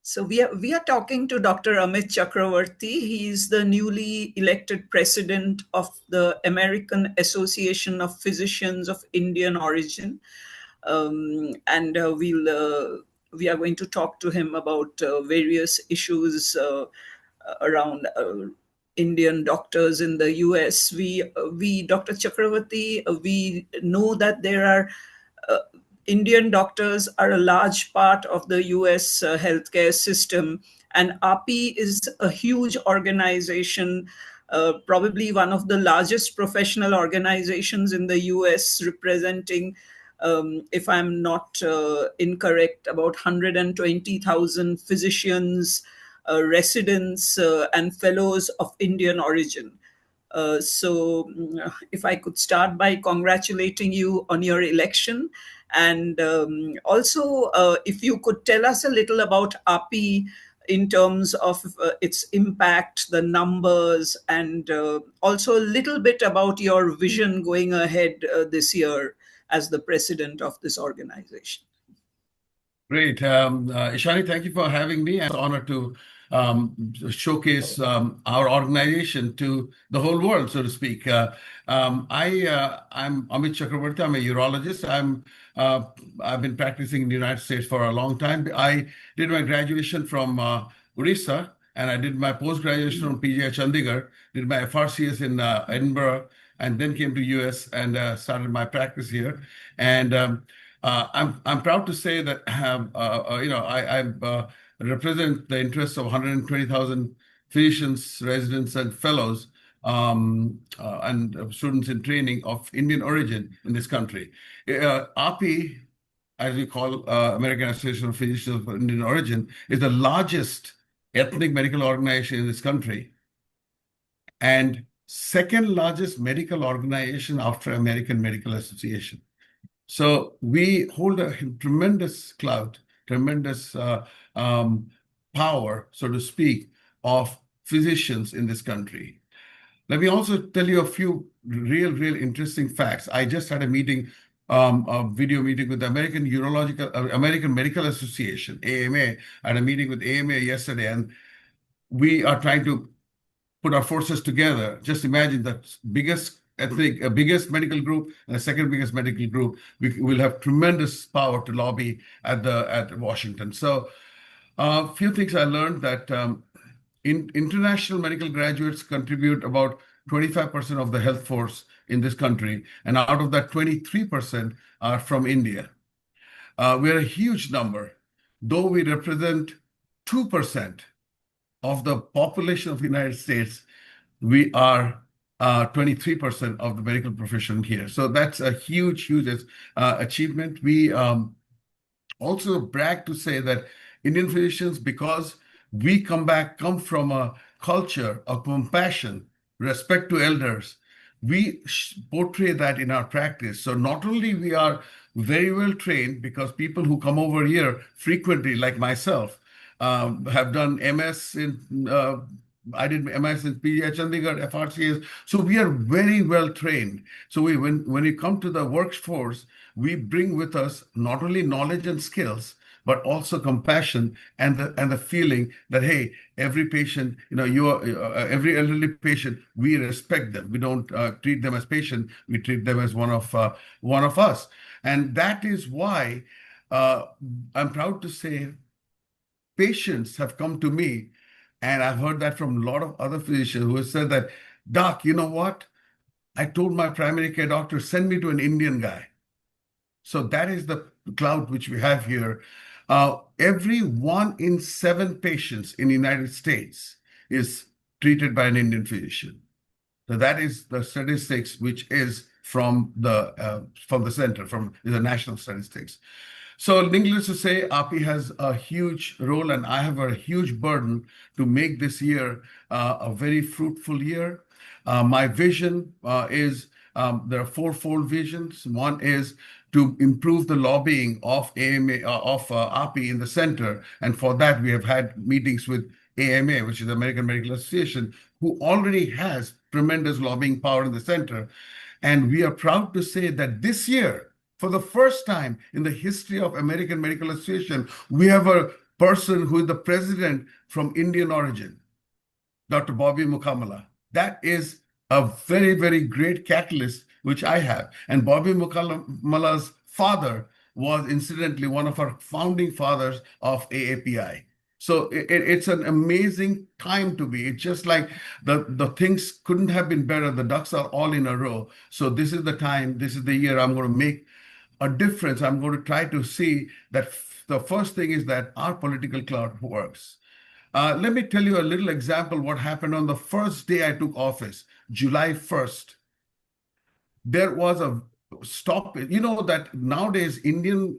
So we are talking to Dr. Amit Chakrabarty. He's the newly elected president of the American Association of Physicians of Indian Origin, and we are going to talk to him about various issues around Indian doctors in the US. We Dr. Chakrabarty, we know that there are uh, Indian doctors are a large part of the US healthcare system, and AAPI is a huge organization, probably one of the largest professional organizations in the US, representing, if I'm not incorrect, about 120,000 physicians, residents, and fellows of Indian origin. If I could start by congratulating you on your election, and also if you could tell us a little about API in terms of its impact, the numbers, and also a little bit about your vision going ahead this year as the president of this organization. Great. Ishani, thank you for having me. It's an honor to showcase our organization to the whole world, so to speak. I'm Amit Chakrabarty. I'm a urologist. I've been practicing in the United States for a long time. I did my graduation from Orissa, and I did my post-graduation from PGI Chandigarh, did my FRCS in Edinburgh, and then came to US and started my practice here. And I'm proud to say that I represent the interests of 120,000 physicians, residents, and fellows, and students in training of Indian origin in this country. AAPI, as we call American Association of Physicians of Indian Origin, is the largest ethnic medical organization in this country, and second largest medical organization after American Medical Association. So we hold a tremendous clout, tremendous power, so to speak, of physicians in this country. Let me also tell you a few real interesting facts. I just had a meeting, a video meeting with the American Medical Association, AMA. I had a meeting with AMA yesterday, and we are trying to put our forces together. Just imagine the biggest medical group and the second biggest medical group. We will have tremendous power to lobby at Washington. So a few things I learned that international medical graduates contribute about 25% of the health force in this country, and out of that, 23% are from India. We're a huge number, though we represent 2% of the population of the United States. We are 23% of the medical profession here. So that's a huge achievement. We also brag to say that Indian physicians, because we come from a culture of compassion, respect to elders, we portray that in our practice. So not only we are very well trained, because people who come over here frequently, like myself, have done MS in I did MS in PGI Chandigarh, FRCS. So we are very well trained. So when we come to the workforce, we bring with us not only knowledge and skills, but also compassion and the feeling that, hey, every patient, every elderly patient, we respect them. We don't treat them as patient. We treat them as one of us. And that is why I'm proud to say patients have come to me. And I've heard that from a lot of other physicians who have said that, Doc, you know what? I told my primary care doctor, send me to an Indian guy. So that is the clout which we have here. Every 1 in 7 patients in the United States is treated by an Indian physician. So that is the statistics which is from the center, from the national statistics. So needless to say, AAPI has a huge role, and I have a huge burden to make this year a very fruitful year. My vision is, there are fourfold visions. One is to improve the lobbying of AAPI in the center. And for that, we have had meetings with AMA, which is the American Medical Association, who already has tremendous lobbying power in the center. And we are proud to say that this year, for the first time in the history of American Medical Association, we have a person who is the president from Indian origin, Dr. Bobby Mukamala. That is a very, very great catalyst, which I have. And Bobby Mukamala's father was incidentally one of our founding fathers of AAPI. So it's an amazing time to be. It's just like the things couldn't have been better. The ducks are all in a row. So this is the time, this is the year I'm going to make a difference. I'm going to try to see that the first thing is that our political clout works. Let me tell you a little example what happened on the first day I took office, July 1st. There was a stop. You know that nowadays Indian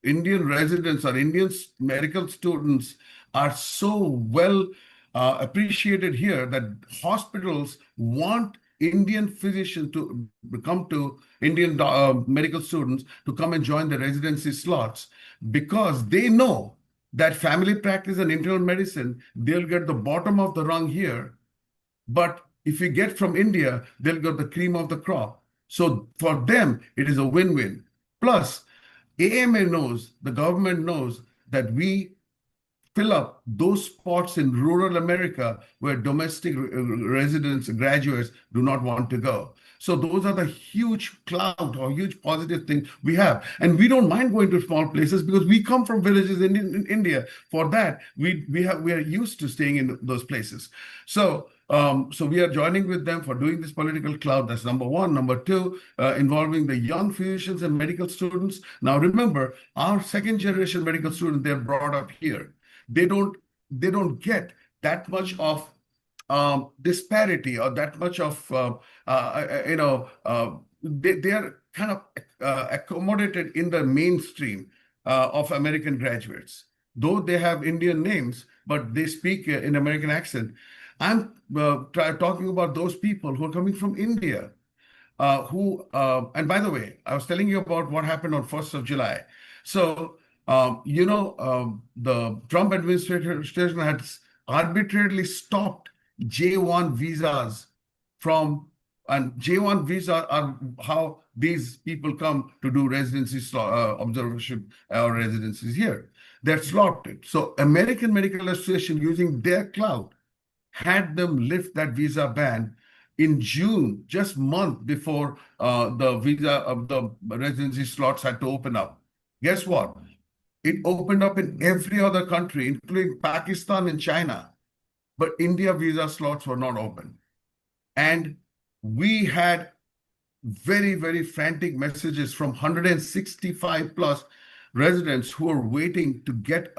residents or Indian medical students are so well appreciated here that hospitals want Indian physicians to come to Indian medical students to come and join the residency slots because they know that family practice and internal medicine, they'll get the bottom of the rung here. But if you get from India, they'll get the cream of the crop. So for them, it is a win-win. Plus, AMA knows, the government knows that we fill up those spots in rural America where domestic residents, graduates do not want to go. So those are the huge clout or huge positive things we have. And we don't mind going to small places because we come from villages in India. For that, we are used to staying in those places. So so we are joining with them for doing this political cloud. That's number one. Number two, involving the young physicians and medical students. Now remember, our second generation medical students, they're brought up here. They don't get that much of disparity or that much of they are kind of accommodated in the mainstream of American graduates, though they have Indian names, but they speak in American accent. I'm talking about those people who are coming from India, and by the way, I was telling you about what happened on 1st of July. So, the Trump administration has arbitrarily stopped J1 visas and J1 visa are how these people come to do residency observation or residencies here. They're slotted. So American Medical Association, using their clout, had them lift that visa ban in June, just a month before the visa of the residency slots had to open up. Guess what? It opened up in every other country, including Pakistan and China, but India visa slots were not open. And we had very, very frantic messages from 165 plus residents who are waiting to get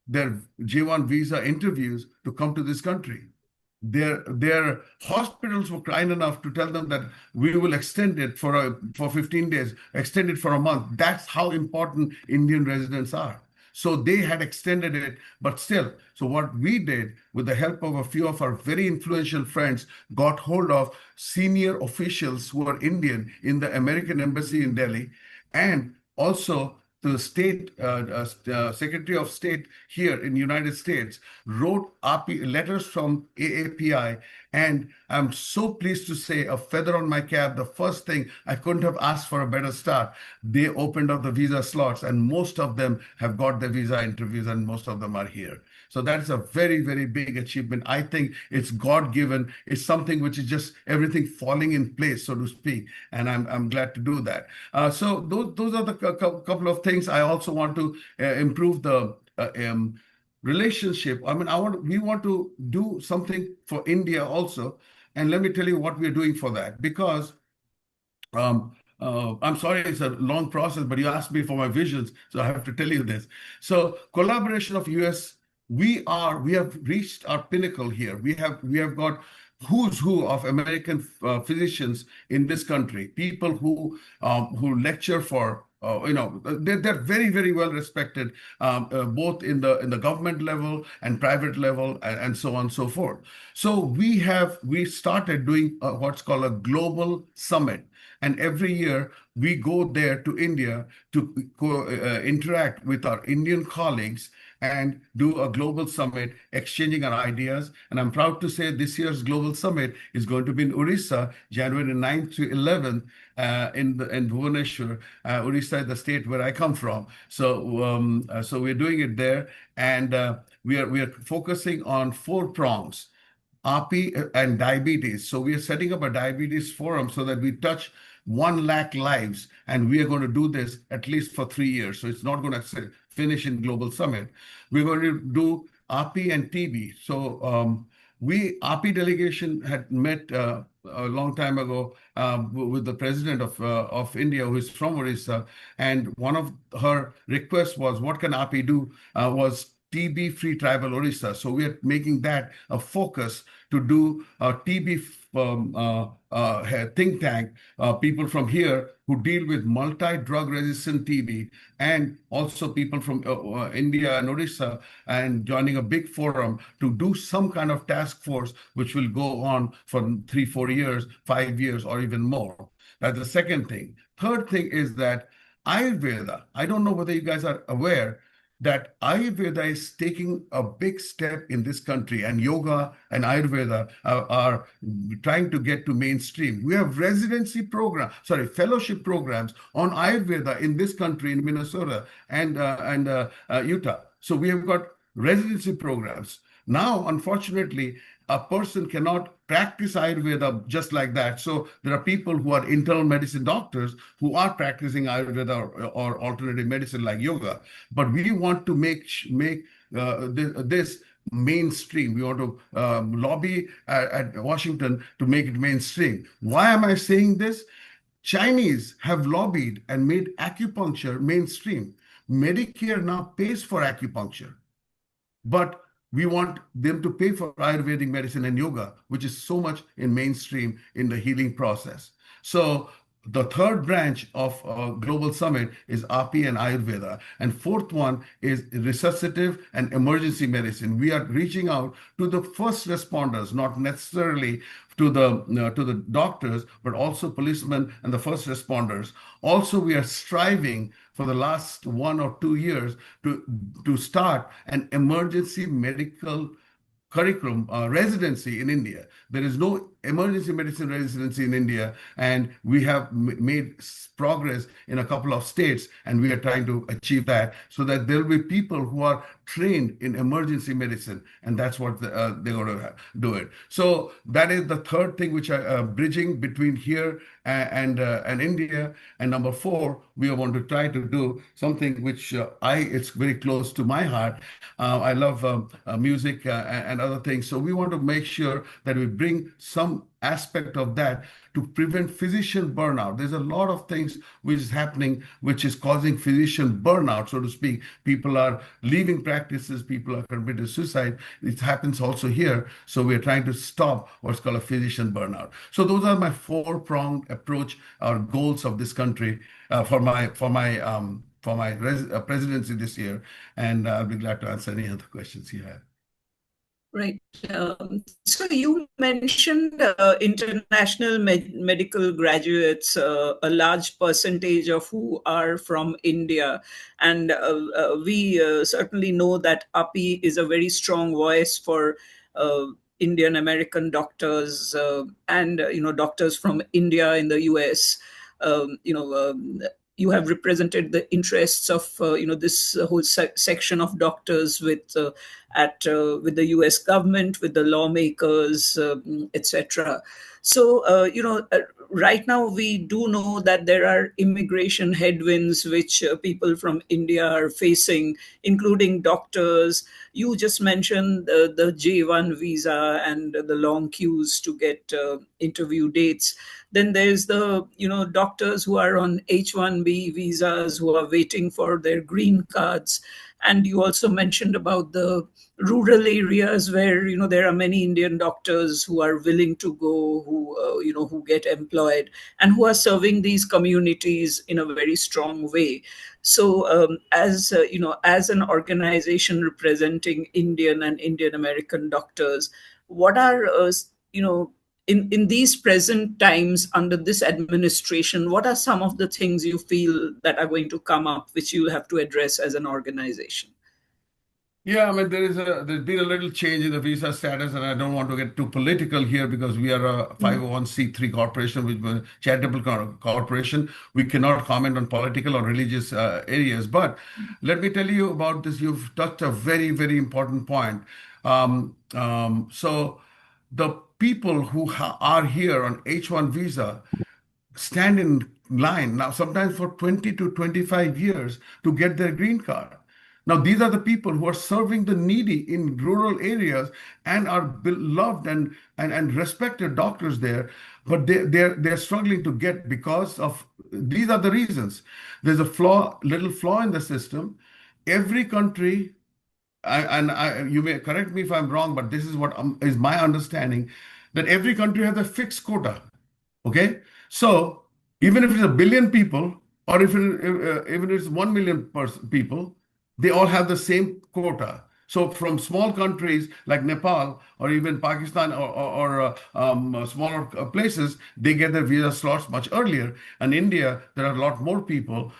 their J1 visa interviews to come to this country. Their hospitals were kind enough to tell them that we will extend it for 15 days, extend it for a month. That's how important Indian residents are. So they had extended it, but still. So what we did, with the help of a few of our very influential friends, got hold of senior officials who are Indian in the American Embassy in Delhi, and also the state Secretary of State here in the United States wrote letters from AAPI, and I'm so pleased to say, a feather on my cap, the first thing, I couldn't have asked for a better start. They opened up the visa slots, and most of them have got their visa interviews, and most of them are here. So that's a very, very big achievement. I think it's God-given. It's something which is just everything falling in place, so to speak. And I'm glad to do that. So those are the couple of things. I also want to improve the relationship. I mean, we want to do something for India also. And let me tell you what we're doing for that. Because I'm sorry, it's a long process, but you asked me for my visions, so I have to tell you this. So collaboration of US, we have reached our pinnacle here. We have got who's who of American physicians in this country, people who lecture for they're very, very well respected, both in the government level and private level, and so on and so forth. So we started doing what's called a global summit. And every year we go there to India to interact with our Indian colleagues and do a global summit, exchanging our ideas. And I'm proud to say this year's global summit is going to be in Orissa, January 9th to 11th, in Bhubaneswar. Orissa is the state where I come from. So we're doing it there, and we are focusing on four prongs. AAPI and diabetes. So we are setting up a diabetes forum so that we touch 1 lakh lives, and we are going to do this at least for 3 years. So it's not going to finish in Global Summit. We're going to do AAPI and TB. So we AAPI delegation had met a long time ago with the president of India, who is from Orissa, and one of her requests was, what can AAPI do? Was TB-free tribal Orissa. So we are making that a focus to do a TB think tank, people from here who deal with multi-drug resistant TB, and also people from India and Orissa, and joining a big forum to do some kind of task force, which will go on for 3-4 years, 5 years, or even more. That's the second thing. Third thing is that Ayurveda, I don't know whether you guys are aware, that Ayurveda is taking a big step in this country, and yoga and Ayurveda are trying to get to mainstream. We have fellowship programs on Ayurveda in this country, in Minnesota and Utah. So we have got residency programs. Now, unfortunately, a person cannot practice Ayurveda just like that. So there are people who are internal medicine doctors who are practicing Ayurveda or alternative medicine like yoga. But we want to make this mainstream. We want to lobby at Washington to make it mainstream. Why am I saying this? Chinese have lobbied and made acupuncture mainstream. Medicare now pays for acupuncture, but we want them to pay for Ayurvedic medicine and yoga, which is so much in mainstream in the healing process. So the third branch of Global Summit is AAPI and Ayurveda. And fourth one is resuscitative and emergency medicine. We are reaching out to the first responders, not necessarily to the doctors, but also policemen and the first responders. Also, we are striving for the last 1 or 2 years to start an emergency medical curriculum residency in India. There is no emergency medicine residency in India, and we have made progress in a couple of states, and we are trying to achieve that so that there will be people who are trained in emergency medicine, and that's what they're going to do it. So that is the third thing, which are bridging between here and India. And number 4, we want to try to do something which it's very close to my heart. I love music and other things. So we want to make sure that we bring some aspect of that to prevent physician burnout. There's a lot of things which is happening, which is causing physician burnout, so to speak. People are leaving practices, people are committing suicide. It happens also here. So we're trying to stop what's called a physician burnout. So those are my 4-pronged approach, or goals of this country for my presidency this year. And I'll be glad to answer any other questions you have. Right. So you mentioned international medical graduates, a large percentage of who are from India. And we certainly know that AAPI is a very strong voice for Indian American doctors and doctors from India in the US. You have represented the interests of this whole section of doctors with the U.S. government, with the lawmakers, etc. So right now we do know that there are immigration headwinds which people from India are facing, including doctors. You just mentioned the J1 visa and the long queues to get interview dates. Then there's the doctors who are on H1B visas who are waiting for their green cards. And you also mentioned about the rural areas where there are many Indian doctors who are willing to go, who get employed and who are serving these communities in a very strong way. So as an organization representing Indian and Indian American doctors, what are in these present times under this administration, what are some of the things you feel that are going to come up which you have to address as an organization? Yeah, I mean there's been a little change in the visa status, and I don't want to get too political here because we are a Mm. 501(c)(3) corporation, which is a charitable corporation. We cannot comment on political or religious areas. But let me tell you about this. You've touched a very, very important point. So the people who are here on H-1 visa stand in line now sometimes for 20 to 25 years to get their green card. Now these are the people who are serving the needy in rural areas and are beloved and respected doctors there, but they're struggling to get because of these are the reasons. There's a little flaw in the system. Every country, you may correct me if I'm wrong, but this is what is my understanding, that every country has a fixed quota. Okay, so even if it's a billion people, or even if it's 1 million people, they all have the same quota. So from small countries like Nepal or even Pakistan or smaller places, they get their visa slots much earlier. And India, there are a lot more people,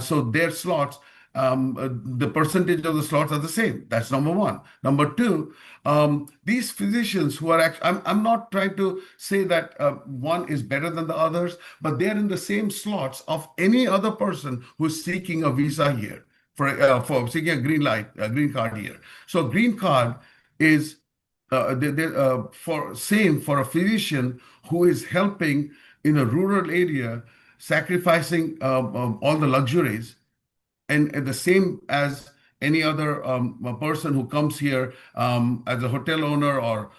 so their slots, the percentage of the slots are the same. That's number one. Number two, these physicians who are actually, I'm not trying to say that one is better than the others, but they're in the same slots of any other person who's seeking a visa here for seeking a green card here. So green card is for same for a physician who is helping in a rural area, sacrificing all the luxuries and the same as any other a person who comes here as a hotel owner or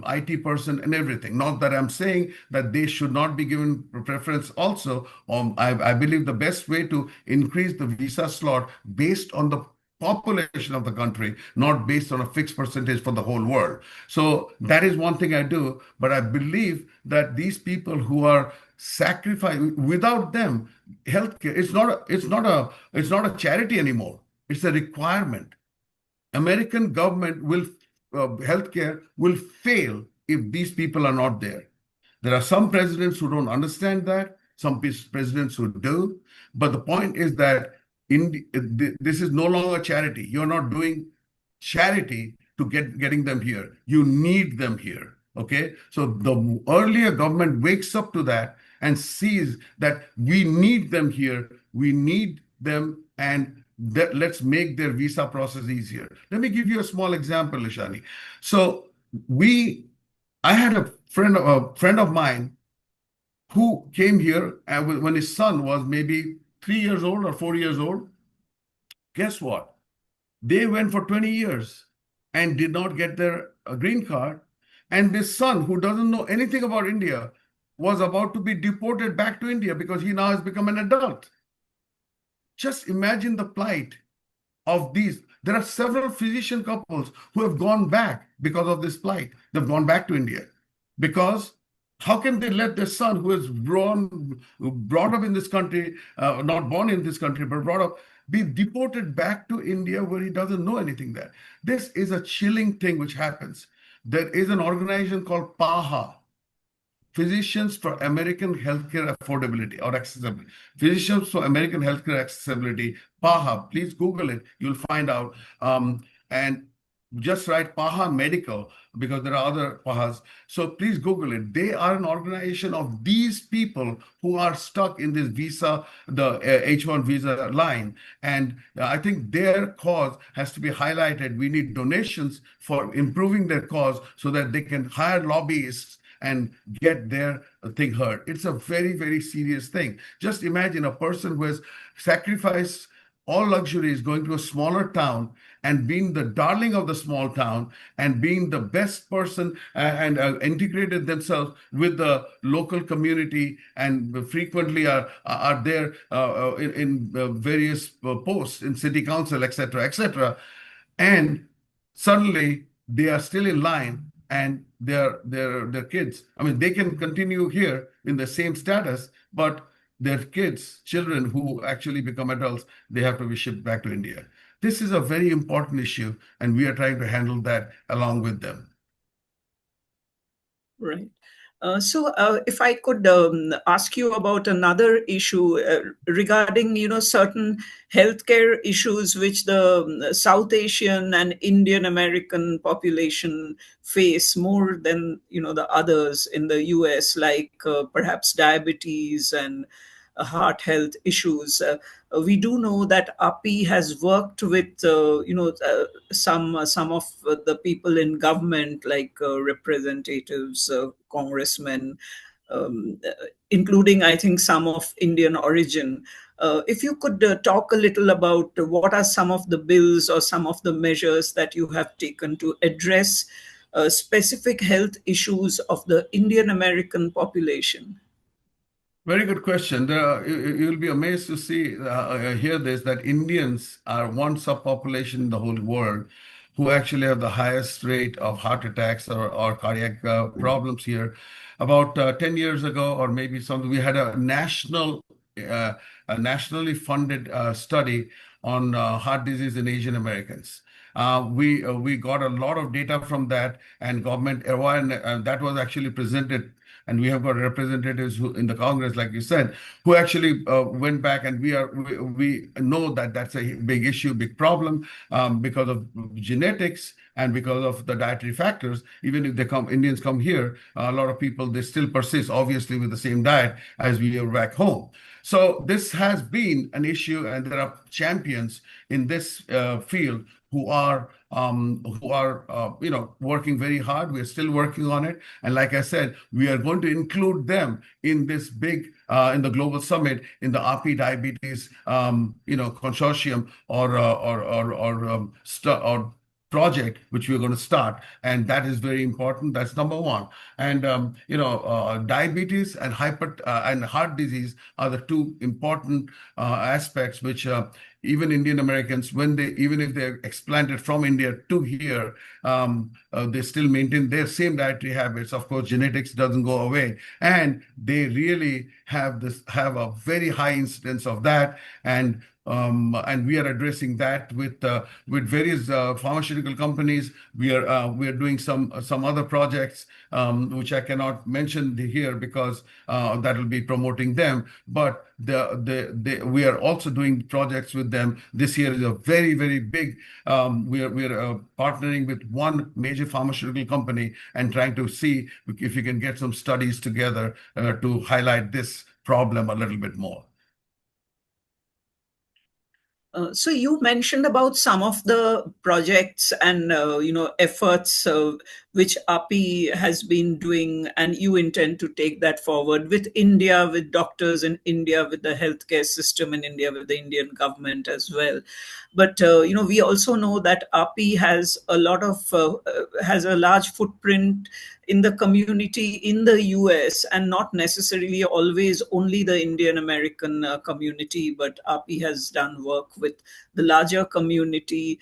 IT person and everything. Not that I'm saying that they should not be given preference also. I believe the best way to increase the visa slot based on the population of the country, not based on a fixed percentage for the whole world. So that is one thing I do, but I believe that these people who are sacrificing, without them, healthcare, it's not a charity anymore. It's a requirement. American government will healthcare will fail if these people are not there. There are some presidents who don't understand that, some presidents who do. But the point is that this is no longer charity. You're not doing charity to getting them here. You need them here. Okay. So the earlier government wakes up to that and sees that we need them here, we need them, and let's make their visa process easier. Let me give you a small example, Ishani. So we I had a friend of mine who came here and when his son was maybe 3 years old or 4 years old. Guess what? They went for 20 years and did not get their green card. And this son, who doesn't know anything about India, was about to be deported back to India because he now has become an adult. Just imagine the plight of these. There are several physician couples who have gone back because of this plight. They've gone back to India because how can they let their son, who is brought up in this country, not born in this country, but brought up, be deported back to India where he doesn't know anything there? This is a chilling thing which happens. There is an organization called PAHA, Physicians for American Healthcare Affordability or Accessibility. Physicians for American Healthcare Accessibility, PAHA. Please Google it. You'll find out. And just write PAHA Medical because there are other PAHAs. So please Google it. They are an organization of these people who are stuck in this visa, the H-1 visa line. And I think their cause has to be highlighted. We need donations for improving their cause so that they can hire lobbyists and get their thing heard. It's a very, very serious thing. Just imagine a person who has sacrificed all luxuries going to a smaller town and being the darling of the small town and being the best person and integrated themselves with the local community and frequently are there in various posts in city council, etc., etc. And suddenly they are still in line and their kids, I mean, they can continue here in the same status, but their kids, children who actually become adults, they have to be shipped back to India. This is a very important issue, and we are trying to handle that along with them. Right. If I could ask you about another issue regarding, certain healthcare issues which the South Asian and Indian American population face more than, the others in the US, like perhaps diabetes and heart health issues. We do know that API has worked with, some of the people in government, like representatives, congressmen, including, I think, some of Indian origin. If you could talk a little about what are some of the bills or some of the measures that you have taken to address specific health issues of the Indian American population. Very good question. You'll be amazed to hear this, that Indians are one subpopulation in the whole world who actually have the highest rate of heart attacks or cardiac problems here. About 10 years ago, or maybe something, we had uh, a nationally funded study on heart disease in Asian Americans. We got a lot of data from that, and government awareness, that was actually presented, and we have got representatives in the Congress, like you said, who actually went back, and we know that that's a big issue, big problem, because of genetics and because of the dietary factors. Even if Indians come here, a lot of people, they still persist, obviously, with the same diet as we are back home. So this has been an issue, and there are champions in this field who are working very hard. We're still working on it, and like I said, we are going to include them in this big in the global summit, in the API diabetes consortium, or project which we're going to start, and that is very important. That's number one. And diabetes and heart disease are the two important aspects which even Indian Americans, even if they're explanted from India to here, they still maintain their same dietary habits. Of course, genetics doesn't go away, and they really have a very high incidence of that. And we are addressing that with various pharmaceutical companies. We are doing some other projects, which I cannot mention here because that will be promoting them. But we are also doing projects with them. This year is a very, very big. We are partnering with one major pharmaceutical company and trying to see if we can get some studies together to highlight this problem a little bit more. So you mentioned about some of the projects and efforts which API has been doing, and you intend to take that forward with India, with doctors in India, with the healthcare system in India, with the Indian government as well. But we also know that API has has a large footprint in the community in the US, and not necessarily always only the Indian American community, but API has done work with the larger community,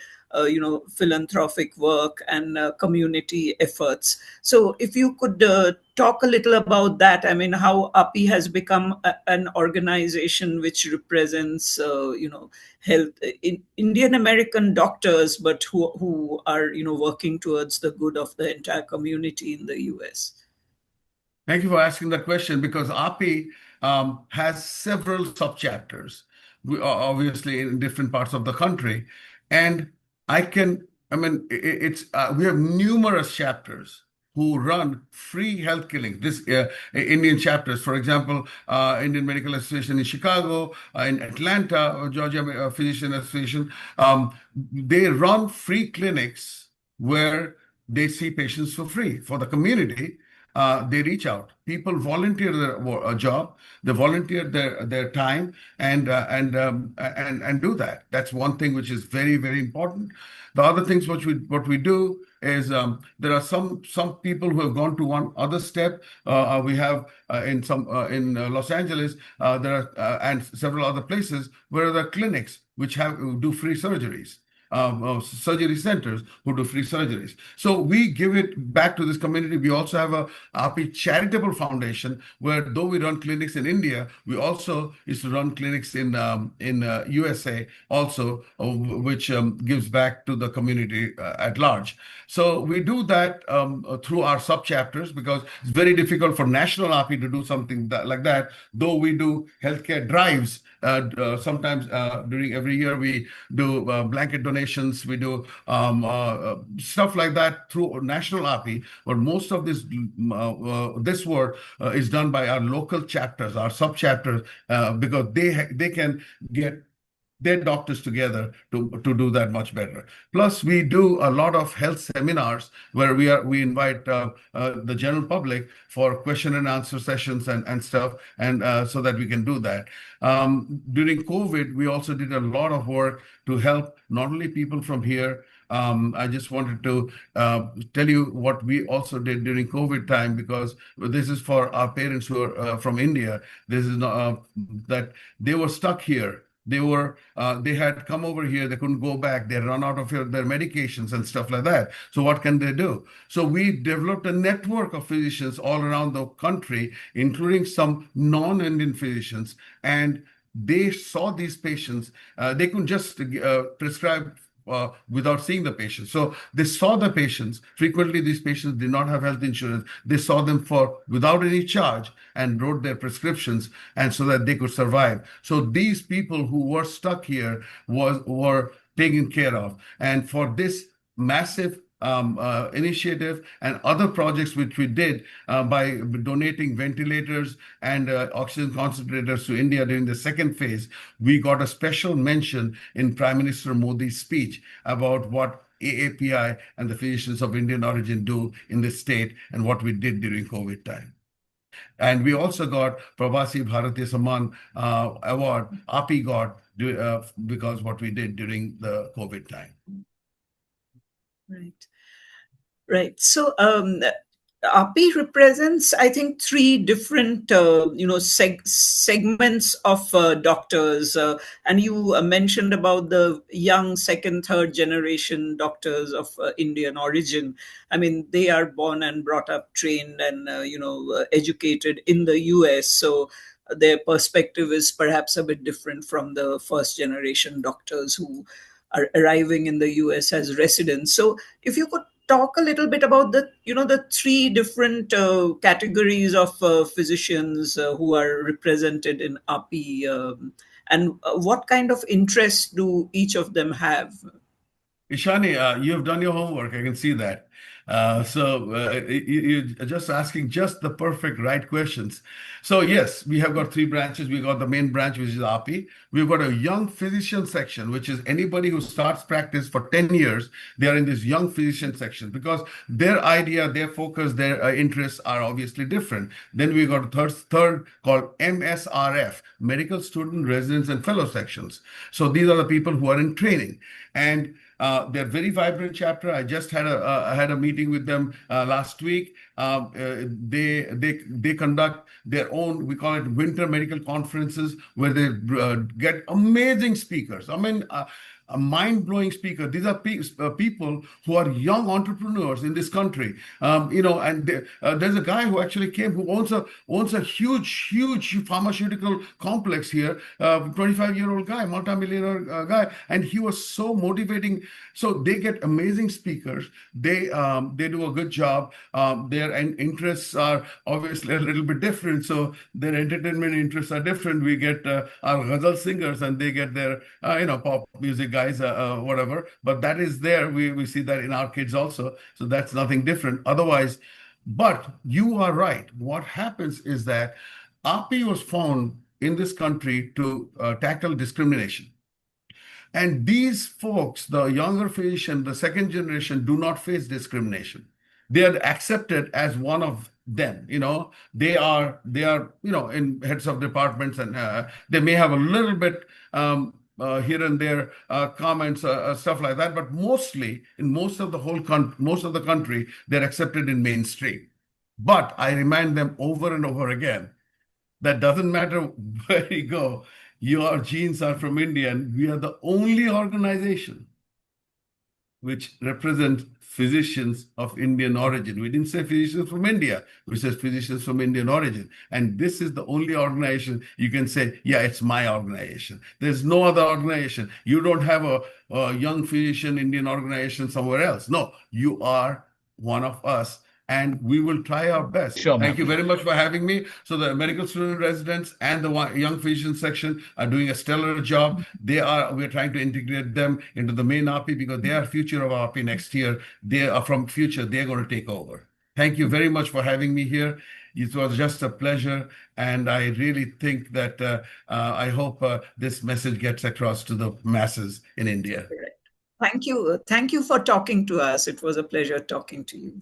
philanthropic work and community efforts. So if you could talk a little about that, I mean, how API has become an organization which represents, health in Indian American doctors, but who are, working towards the good of the entire community in the US. Thank you for asking that question, because API has several subchapters, obviously in different parts of the country. And I mean, we have numerous chapters who run free health clinics. This Indian chapters, for example, Indian Medical Association in Chicago, in Atlanta, Georgia Physician Association, they run free clinics where they see patients for free for the community. They reach out. People volunteer their job. They volunteer their time and do that. That's one thing which is very, very important. The other things what we do is, there are some people who have gone to one other step. We have in Los Angeles, there are and several other places where there are clinics which do free surgeries. surgery centers who do free surgeries. So we give it back to this community. We also have a AAPI charitable foundation where, though we run clinics in India, we also used to run clinics in USA also, which gives back to the community at large. So we do that through our sub chapters because it's very difficult for national API to do something like that. Though we do healthcare drives sometimes during every year, we do blanket donations, we do stuff like that through national API. But most of this work is done by our local chapters, our sub chapters, because they can get their doctors together to do that much better. Plus, we do a lot of health seminars where we invite the general public for question and answer sessions and stuff, and so that we can do that. During COVID, we also did a lot of work to help not only people from here. I just wanted to tell you what we also did during COVID time, because this is for our parents who are from India. This is not that they were stuck here. They had come over here, they couldn't go back, they run out of their medications and stuff like that. So what can they do? So we developed a network of physicians all around the country, including some non-Indian physicians, and they saw these patients. They couldn't just prescribe without seeing the patient. So they saw the patients. Frequently, these patients did not have health insurance. They saw them for without any charge and wrote their prescriptions, and so that they could survive. So these people who were stuck here were taken care of. And for this massive initiative and other projects which we did by donating ventilators and oxygen concentrators to India during the second phase, we got a special mention in Prime Minister Modi's speech about what AAPI and the physicians of Indian origin do in this state and what we did during COVID time. And we also got Pravasi Bharatiya Samman award, API got because what we did during the COVID time. Right. Right. So API represents, I think, three different, segments of doctors. And you mentioned about the young second, third generation doctors of Indian origin. I mean, they are born and brought up, trained and, educated in the US. So their perspective is perhaps a bit different from the first generation doctors who are arriving in the US as residents. So if you could talk a little bit about the three different categories of physicians who are represented in API, and what kind of interest do each of them have? Ishani, you have done your homework. I can see that. You're just asking just the perfect right questions. So yes, we have got three branches. We got the main branch, which is API. We've got a young physician section, which is anybody who starts practice for 10 years. They are in this young physician section because their idea, their focus, their interests are obviously different. Then we got a third called MSRF, Medical Student Residents and Fellow sections. So these are the people who are in training. And they're very vibrant chapter. I just had a meeting with them last week. They conduct their own, we call it winter medical conferences, where they get amazing speakers. I mean, a mind-blowing speaker. These are people who are young entrepreneurs in this country. There's a guy who actually came who owns a huge pharmaceutical complex here. 25-year-old guy, multi-millionaire guy, and he was so motivating. So they get amazing speakers. They do a good job. Their interests are obviously a little bit different. So their entertainment interests are different. We get our ghazal singers, and they get their pop music guys, whatever. But that is there. We see that in our kids also. So that's nothing different. Otherwise, but you are right. What happens is that API was found in this country to tackle discrimination. And these folks, the younger physician, the second generation, do not face discrimination. They are accepted as one of them. They are in heads of departments, and they may have a little bit here and there comments, stuff like that, but mostly in most of the country, they're accepted in mainstream. But I remind them over and over again, that doesn't matter where you go, your genes are from India, and we are the only organization which represent physicians of Indian origin. We didn't say physicians from India, we said physicians from Indian origin. And this is the only organization you can say, yeah, it's my organization. There's no other organization. You don't have a young physician Indian organization somewhere else. No, you are one of us, and we will try our best. Sure, Thank you ma'am. very much for having me. So the medical student residents and the young physician section are doing a stellar job. We're trying to integrate them into the main AAPI because they are future of AAPI next year. They are from future. They're going to take over. Thank you very much for having me here. It was just a pleasure, and I really think that I hope this message gets across to the masses in India. Correct. Thank you. Thank you for talking to us. It was a pleasure talking to you.